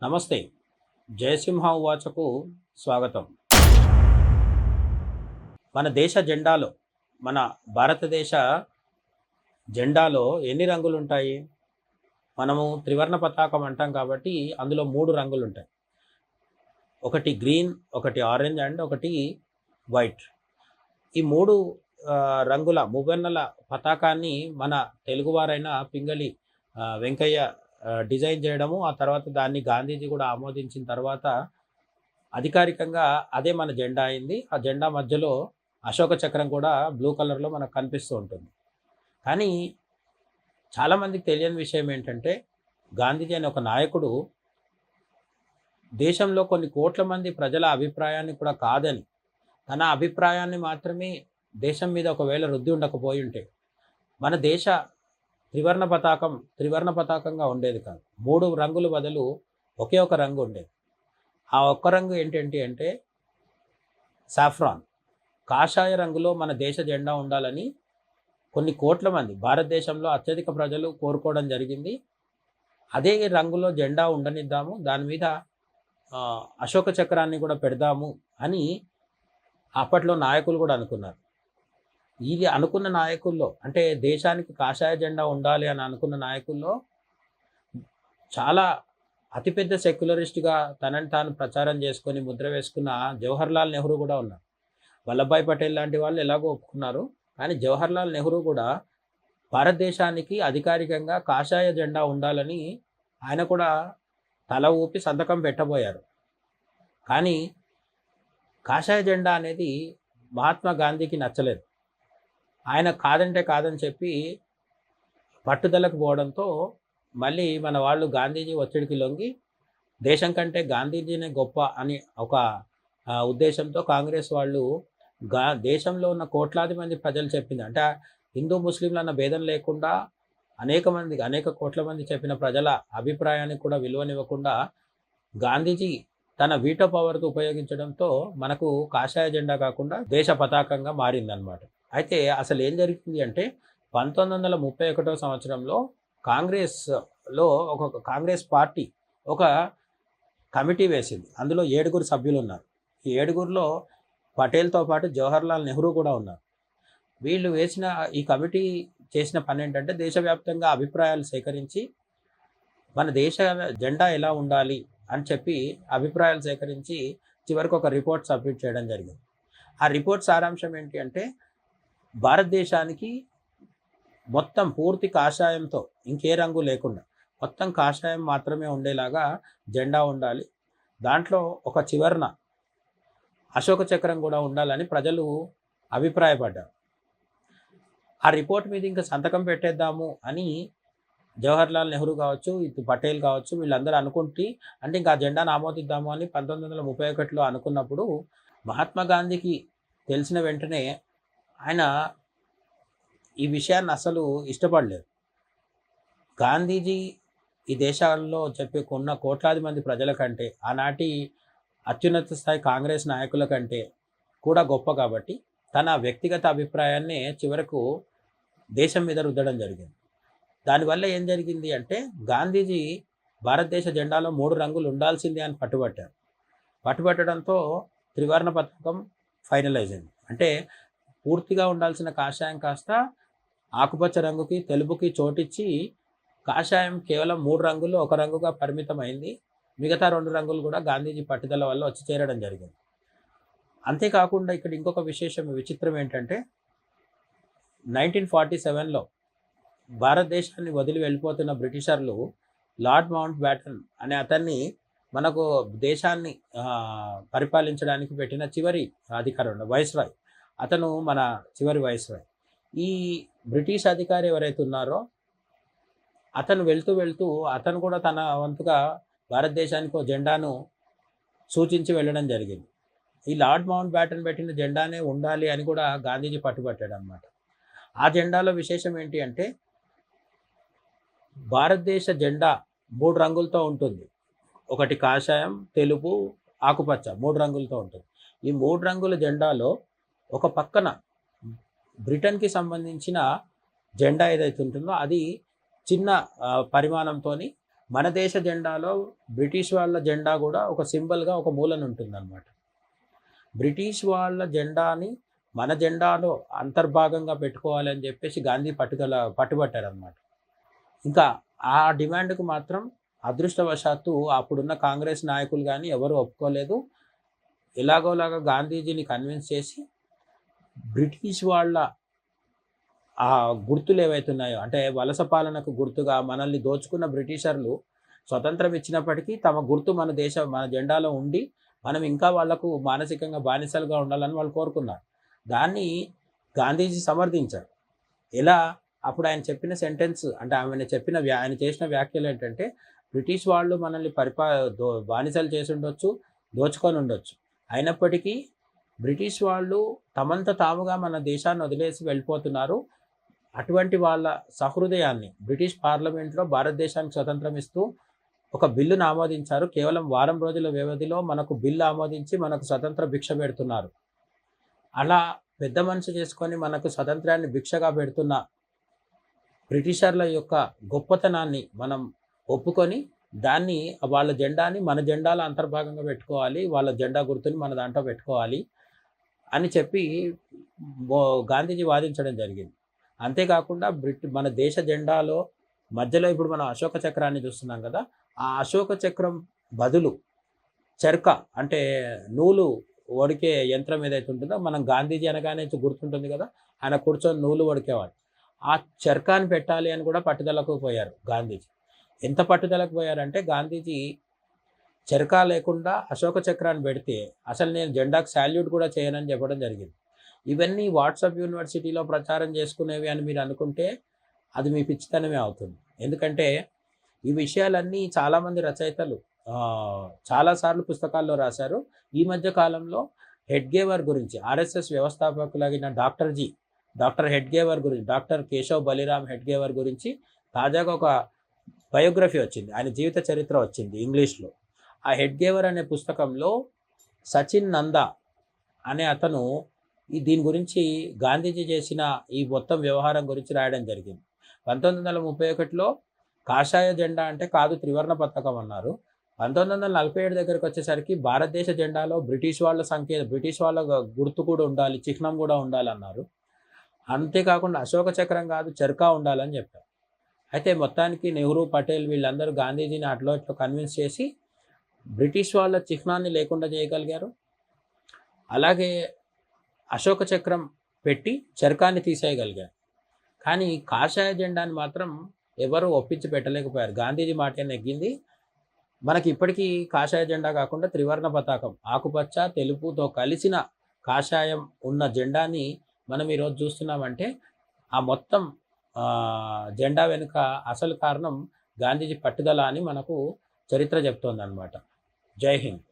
నమస్తే. జయసింహ ఉవాచకు స్వాగతం. మన దేశ జెండాలో, మన భారతదేశ జెండాలో ఎన్ని రంగులుంటాయి? మనము త్రివర్ణ పతాకం అంటాం కాబట్టి అందులో 3 రంగులుంటాయి. ఒకటి గ్రీన్, ఒకటి ఆరెంజ్ అండ్ ఒకటి వైట్. ఈ 3 రంగుల మువ్వన్నెల పతాకాన్ని మన తెలుగువారైన పింగళి వెంకయ్య డిజైన్ చేయడము, ఆ తర్వాత దాన్ని గాంధీజీ కూడా ఆమోదించిన తర్వాత అధికారికంగా అదే మన జెండా అయింది. ఆ జెండా మధ్యలో అశోక చక్రం కూడా బ్లూ కలర్‌లో మనకు కనిపిస్తూ ఉంటుంది. కానీ చాలామందికి తెలియని విషయం ఏంటంటే, గాంధీజీ అనే ఒక నాయకుడు దేశంలో కొన్ని కోట్ల మంది ప్రజల అభిప్రాయాన్ని కూడా కాదని, తన అభిప్రాయాన్ని మాత్రమే దేశం మీద ఒకవేళ రుద్ది ఉండకపోయుంటే, మన దేశ త్రివర్ణ పతాకంగా ఉండేది కాదు. 3 రంగుల బదులు ఒకే ఒక రంగు ఉండేది. ఆ ఒక్క రంగు ఏంటేంటి అంటే సాఫ్రాన్. కాషాయ రంగులో మన దేశ జెండా ఉండాలని కొన్ని కోట్ల మంది భారతదేశంలో అత్యధిక ప్రజలు కోరుకోవడం జరిగింది. అదే రంగులో జెండా ఉండనిద్దాము. దాని మీద అశోక చక్రాన్ని కూడా పెడదాము అని అప్పట్లో నాయకులు కూడా అనుకున్నారు. ఇది అనుకున్న నాయకుల్లో, అంటే దేశానికి కాషాయ జెండా ఉండాలి అని అనుకున్న నాయకుల్లో చాలా అతిపెద్ద సెక్యులరిస్ట్‌గా తనని తాను ప్రచారం చేసుకొని ముద్ర వేసుకున్న జవహర్లాల్ నెహ్రూ కూడా ఉన్నారు. వల్లభాయ్ పటేల్ లాంటి వాళ్ళు ఎలాగో ఒప్పుకున్నారు. కానీ జవహర్లాల్ నెహ్రూ కూడా భారతదేశానికి అధికారికంగా కాషాయ జెండా ఉండాలని ఆయన కూడా తల ఊపి సంతకం పెట్టబోయారు. కానీ కాషాయ జెండా అనేది మహాత్మా గాంధీకి నచ్చలేదు. ఆయన కాదంటే కాదని చెప్పి పట్టుదలకు పోవడంతో మళ్ళీ మన వాళ్ళు గాంధీజీ ఒత్తిడికి లొంగి దేశం కంటే గాంధీజీనే గొప్ప అని ఒక ఉద్దేశంతో కాంగ్రెస్ వాళ్ళు దేశంలో ఉన్న కోట్లాది మంది ప్రజలు చెప్పింది, అంటే హిందూ ముస్లింలు అన్న భేదం లేకుండా అనేక కోట్ల మంది చెప్పిన ప్రజల అభిప్రాయానికి కూడా విలువనివ్వకుండా గాంధీజీ తన వీటో పవర్‌తో ఉపయోగించడంతో మనకు కాషాయ జెండా కాకుండా దేశ పతాకంగా మారిందనమాట. అయితే అసలు ఏం జరిగింది అంటే 1931 సంవత్సరంలో కాంగ్రెస్ పార్టీ ఒక కమిటీ వేసింది. అందులో 7 సభ్యులున్నారు. ఈ 7లో పటేల్‌తో పాటు జవహర్లాల్ నెహ్రూ కూడా ఉన్నారు. వీళ్ళు వేసిన ఈ కమిటీ చేసిన పనేంటంటే దేశవ్యాప్తంగా అభిప్రాయాలు సేకరించి మన దేశ జెండా ఎలా ఉండాలి అని చెప్పి అభిప్రాయాలు సేకరించి చివరికి ఒక రిపోర్ట్ సబ్మిట్ చేయడం జరిగింది. ఆ రిపోర్ట్ సారాంశం ఏంటి అంటే, భారతదేశానికి మొత్తం పూర్తి కాషాయంతో, ఇంకే రంగు లేకుండా మొత్తం కాషాయం మాత్రమే ఉండేలాగా జెండా ఉండాలి. దాంట్లో ఒక చివరన అశోక చక్రం కూడా ఉండాలని ప్రజలు అభిప్రాయపడ్డారు. ఆ రిపోర్ట్ మీద ఇంకా సంతకం పెట్టేద్దాము అని జవహర్లాల్ నెహ్రూ కావచ్చు, ఇటు పటేల్ కావచ్చు, వీళ్ళందరూ అంటే ఇంకా ఆ జెండాను ఆమోదిద్దాము అని 1931లో అనుకున్నప్పుడు మహాత్మా గాంధీకి తెలిసిన వెంటనే ఆయన ఈ విషయాన్ని అసలు ఇష్టపడలేదు. గాంధీజీ ఈ దేశాల్లో ఉన్న కోట్లాది మంది ప్రజల కంటే, ఆనాటి అత్యున్నత స్థాయి కాంగ్రెస్ నాయకుల కంటే కూడా గొప్ప కాబట్టి తన వ్యక్తిగత అభిప్రాయాన్నే చివరకు దేశం మీద రుద్దడం జరిగింది. దానివల్ల ఏం జరిగింది అంటే, గాంధీజీ భారతదేశ జెండాలో 3 రంగులు ఉండాల్సిందే అని పట్టుబట్టడంతో త్రివర్ణ పతాకం ఫైనలైజ్ అయింది. అంటే పూర్తిగా ఉండాల్సిన కాషాయం కాస్త ఆకుపచ్చ రంగుకి, తెలుపుకి చోటిచ్చి కాషాయం కేవలం 3 రంగుల్లో ఒక రంగుగా పరిమితమైంది. మిగతా 2 రంగులు కూడా గాంధీజీ పట్టుదల వల్ల వచ్చి చేరడం జరిగింది. అంతేకాకుండా ఇక్కడ ఇంకొక విచిత్రం ఏంటంటే, 1947లో భారతదేశాన్ని వదిలి వెళ్ళిపోతున్న బ్రిటిషర్లు లార్డ్ మౌంట్ బ్యాటన్ అనే అతన్ని మనకు దేశాన్ని పరిపాలించడానికి పెట్టిన చివరి అధికారం వైస్రాయ్. అతను మన చివరి వైస్రాయ్. ఈ బ్రిటిష్ అధికారి ఎవరైతే ఉన్నారో అతను వెళ్తూ అతను కూడా తన వంతుగా భారతదేశానికి ఒక జెండాను సూచించి వెళ్ళడం జరిగింది. ఈ లార్డ్ మౌంట్ బ్యాటన్ పెట్టిన జెండానే ఉండాలి అని కూడా గాంధీజీ పట్టుబట్టాడు అనమాట. ఆ జెండాలో విశేషం ఏంటి అంటే, భారతదేశ జెండా 3 రంగులతో ఉంటుంది. ఒకటి కాషాయం, తెలుపు, ఆకుపచ్చ 3 రంగులతో ఉంటుంది. ఈ 3 రంగుల జెండాలో ఒక పక్కన బ్రిటన్‌కి సంబంధించిన జెండా ఏదైతే ఉంటుందో అది చిన్న పరిమాణంతోని మన దేశ జెండాలో బ్రిటిష్ వాళ్ళ జెండా కూడా ఒక సింబల్గా ఒక మూలన ఉంటుందన్నమాట. బ్రిటిష్ వాళ్ళ జెండాని మన జెండాలో అంతర్భాగంగా పెట్టుకోవాలి అని చెప్పేసి గాంధీ పట్టుబట్టారనమాట. ఇంకా ఆ డిమాండ్కు మాత్రం అదృష్టవశాత్తు అప్పుడున్న కాంగ్రెస్ నాయకులు కానీ ఎవరు ఒప్పుకోలేదు. ఎలాగోలాగా గాంధీజీని కన్విన్స్ చేసి బ్రిటిష్ వాళ్ళ ఆ గుర్తులు ఏవైతున్నాయో, అంటే వలస పాలనకు గుర్తుగా మనల్ని దోచుకున్న బ్రిటిషర్లు స్వతంత్రం ఇచ్చినప్పటికీ తమ గుర్తు మన జెండాలో ఉండి మనం ఇంకా వాళ్లకు మానసికంగా బానిసలుగా ఉండాలని వాళ్ళు కోరుకున్నారు. దాన్ని గాంధీజీ సమర్థించారు. ఎలా? అప్పుడు ఆయన చెప్పిన సెంటెన్స్, అంటే ఆయన చేసిన వ్యాఖ్యలు ఏంటంటే, బ్రిటిష్ వాళ్ళు మనల్ని బానిసలు చేసి ఉండొచ్చు, దోచుకొని ఉండొచ్చు, అయినప్పటికీ బ్రిటిష్ వాళ్ళు తమంత తాముగా మన దేశాన్ని వదిలేసి వెళ్ళిపోతున్నారు. అటువంటి వాళ్ళ సహృదయాన్ని బ్రిటిష్ పార్లమెంట్లో భారతదేశానికి స్వతంత్రం ఇస్తూ ఒక బిల్లును ఆమోదించారు. కేవలం వారం రోజుల వ్యవధిలో మనకు బిల్లు ఆమోదించి మనకు స్వతంత్ర భిక్ష పెడుతున్నారు. అలా పెద్ద మనసు చేసుకొని మనకు స్వతంత్రాన్ని భిక్షగా పెడుతున్న బ్రిటిషర్ల యొక్క గొప్పతనాన్ని మనం ఒప్పుకొని దాన్ని, వాళ్ళ జెండాని మన జెండాలో అంతర్భాగంగా పెట్టుకోవాలి, వాళ్ళ జెండా గుర్తుని మన దాంట్లో పెట్టుకోవాలి అని చెప్పి గాంధీజీ వాదించడం జరిగింది. అంతేకాకుండా మన దేశ జెండాలో మధ్యలో ఇప్పుడు మనం అశోక చక్రాన్ని చూస్తున్నాం కదా, ఆ అశోక చక్రం బదులు చర్క, అంటే నూలు వడికే యంత్రం ఏదైతే ఉంటుందో, మనం గాంధీజీ అనగానే గుర్తుంటుంది కదా, ఆయన కూర్చొని నూలు వడికేవాడు. ఆ చర్కాన్ని పెట్టాలి అని కూడా పట్టుదలకు పోయారు గాంధీజీ. ఎంత పట్టుదలకు పోయారంటే, గాంధీజీ చర్కా లేకుండా అశోక చక్రాన్ని పెడితే అసలు నేను జెండాకు శాల్యూట్ కూడా చేయనని చెప్పడం జరిగింది. ఇవన్నీ వాట్సాప్ యూనివర్సిటీలో ప్రచారం చేసుకునేవి అని మీరు అనుకుంటే అది మీ పిచ్చితనమే అవుతుంది. ఎందుకంటే ఈ విషయాలన్నీ చాలామంది రచయితలు చాలాసార్లు పుస్తకాల్లో రాశారు. ఈ మధ్య కాలంలో హెడ్గేవర్ గురించి, ఆర్ఎస్ఎస్ వ్యవస్థాపకులైన డాక్టర్ హెడ్గేవర్ గురించి, డాక్టర్ కేశవ్ బలిరామ్ హెడ్గేవర్ గురించి తాజాగా ఒక బయోగ్రఫీ వచ్చింది, ఆయన జీవిత చరిత్ర వచ్చింది ఇంగ్లీష్లో. ఆ హెడ్గేవర్ అనే పుస్తకంలో సచిన్ నందా అనే అతను దీని గురించి, గాంధీజీ చేసిన ఈ మొత్తం వ్యవహారం గురించి రాయడం జరిగింది. 1931లో కాషాయ జెండా అంటే కాదు, త్రివర్ణ పతాకం అన్నారు. 1947 దగ్గరకు వచ్చేసరికి భారతదేశ జెండాలో బ్రిటిష్ వాళ్ళ గుర్తు కూడా ఉండాలి, చిహ్నం కూడా ఉండాలన్నారు. అంతేకాకుండా అశోక చక్రం కాదు, చర్కా ఉండాలని చెప్పారు. అయితే మొత్తానికి నెహ్రూ, పటేల్ వీళ్ళందరూ గాంధీజీని అట్లో ఇట్లో కన్విన్స్ చేసి బ్రిటిష్ వాళ్ళ చిహ్నాన్ని లేకుండా చేయగలిగారు. అలాగే అశోక చక్రం పెట్టి చర్కాన్ని తీసేయగలిగారు. కానీ కాషాయ జెండాని మాత్రం ఎవరు ఒప్పించి పెట్టలేకపోయారు. గాంధీజీ మాట నెగ్గింది. మనకి ఇప్పటికీ కాషాయ జెండా కాకుండా త్రివర్ణ పతాకం, ఆకుపచ్చ తెలుపుతో కలిసిన కాషాయం ఉన్న జెండాని మనం ఈరోజు చూస్తున్నామంటే ఆ మొత్తం జెండా వెనుక అసలు కారణం గాంధీజీ పట్టుదల అని మనకు చరిత్ర చెప్తోందన్నమాట. జై హింద్.